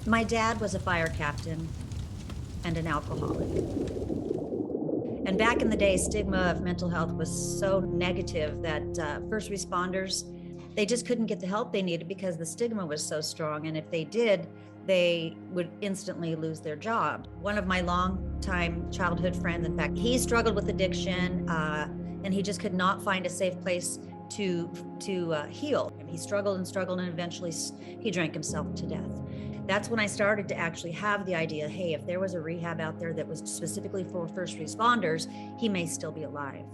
My dad was a fire captain and an alcoholic. And back in the day, stigma of mental health was so negative that first responders, they just couldn't get the help they needed because the stigma was so strong. And if they did, they would instantly lose their job. One of my longtime childhood friends, in fact, he struggled with addiction and he just could not find a safe place to heal. He struggled and eventually he drank himself to death. That's when I started to actually have the idea, hey, if there was a rehab out there that was specifically for first responders, he may still be alive.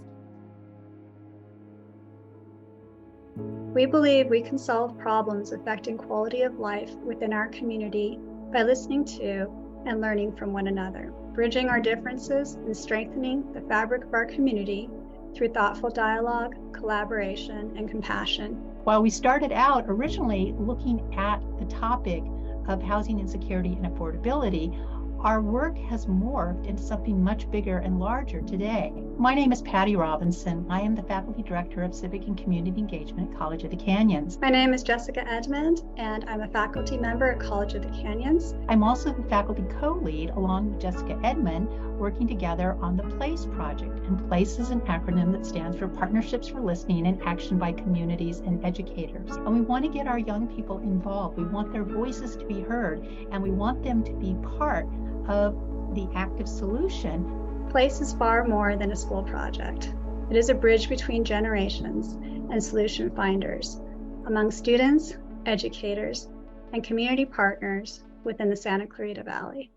We believe we can solve problems affecting quality of life within our community by listening to and learning from one another, bridging our differences and strengthening the fabric of our community through thoughtful dialogue, collaboration, and compassion. While we started out originally looking at the topic of housing insecurity and affordability, our work has morphed into something much bigger and larger today. My name is Patty Robinson. I am the Faculty Director of Civic and Community Engagement at College of the Canyons. My name is Jessica Edmond, and I'm a faculty member at College of the Canyons. I'm also the faculty co-lead, along with Jessica Edmond, working together on the PLACE project. And PLACE is an acronym that stands for Partnerships for Listening and Action by Communities and Educators. And we want to get our young people involved. We want their voices to be heard, and we want them to be part of the active solution. PLACE is far more than a school project. It is a bridge between generations and solution finders among students, educators, and community partners within the Santa Clarita Valley.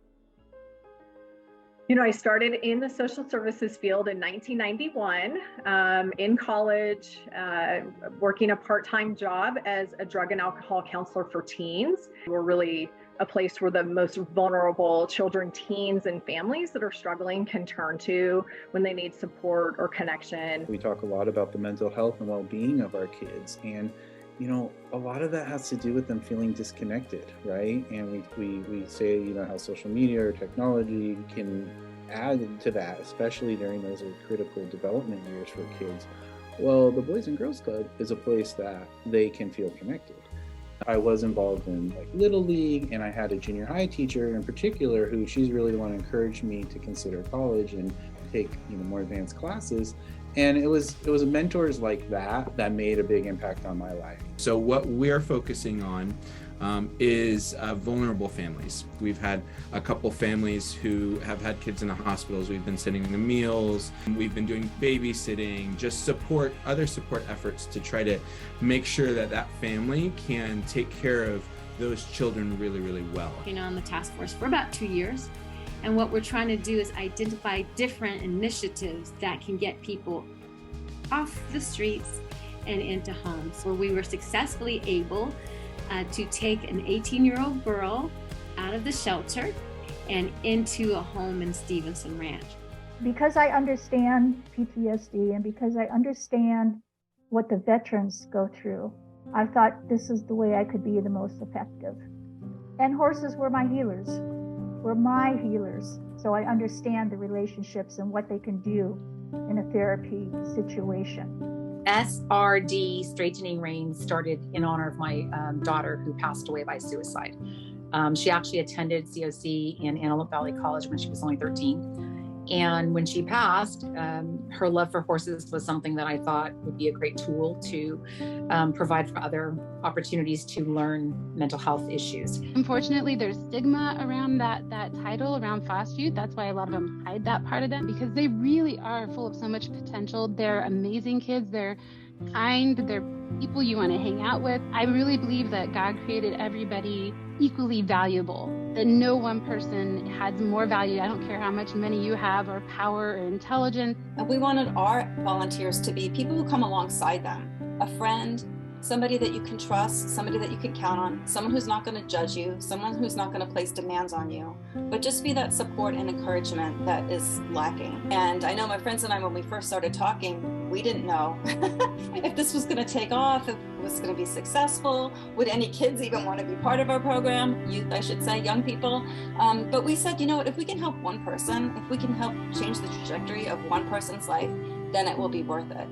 You know, I started in the social services field in 1991 in college, working a part-time job as a drug and alcohol counselor for teens. We're really a place where the most vulnerable children, teens, and families that are struggling can turn to when they need support or connection. We talk a lot about the mental health and well-being of our kids, and you know, a lot of that has to do with them feeling disconnected, right? And we say, you know, how social media or technology can add to that, especially during those critical development years for kids. Well, the Boys and Girls Club is a place that they can feel connected. I was involved in Little League, and I had a junior high teacher in particular who she's really the one who encouraged me to consider college and take more advanced classes. And it was mentors like that made a big impact on my life. So what we're focusing on is vulnerable families. We've had a couple families who have had kids in the hospitals. We've been sending them meals. We've been doing babysitting, just other support efforts to try to make sure that family can take care of those children really, really well. Working on the task force for about 2 years. And what we're trying to do is identify different initiatives that can get people off the streets and into homes, where we were successfully able to take an 18-year-old girl out of the shelter and into a home in Stevenson Ranch. Because I understand PTSD and because I understand what the veterans go through, I thought this is the way I could be the most effective. And horses were my healers. So I understand the relationships and what they can do in a therapy situation. SRD Straightening Reins started in honor of my daughter who passed away by suicide. She actually attended COC in Antelope Valley College when she was only 13. And when she passed, her love for horses was something that I thought would be a great tool to provide for other opportunities to learn mental health issues. Unfortunately, there's stigma around that title, around foster youth. That's why a lot of them hide that part of them, because they really are full of so much potential. They're amazing kids. They're kind. They're people you want to hang out with. I really believe that God created everybody equally valuable, that no one person has more value. I don't care how much money you have or power or intelligence. We wanted our volunteers to be people who come alongside them, a friend, somebody that you can trust, somebody that you can count on, someone who's not going to judge you, someone who's not going to place demands on you, but just be that support and encouragement that is lacking. And I know my friends and I, when we first started talking, we didn't know if this was going to take off, if it was going to be successful, would any kids even want to be part of our program, youth I should say, young people. But we said, you know what, if we can help one person, if we can help change the trajectory of one person's life, then it will be worth it.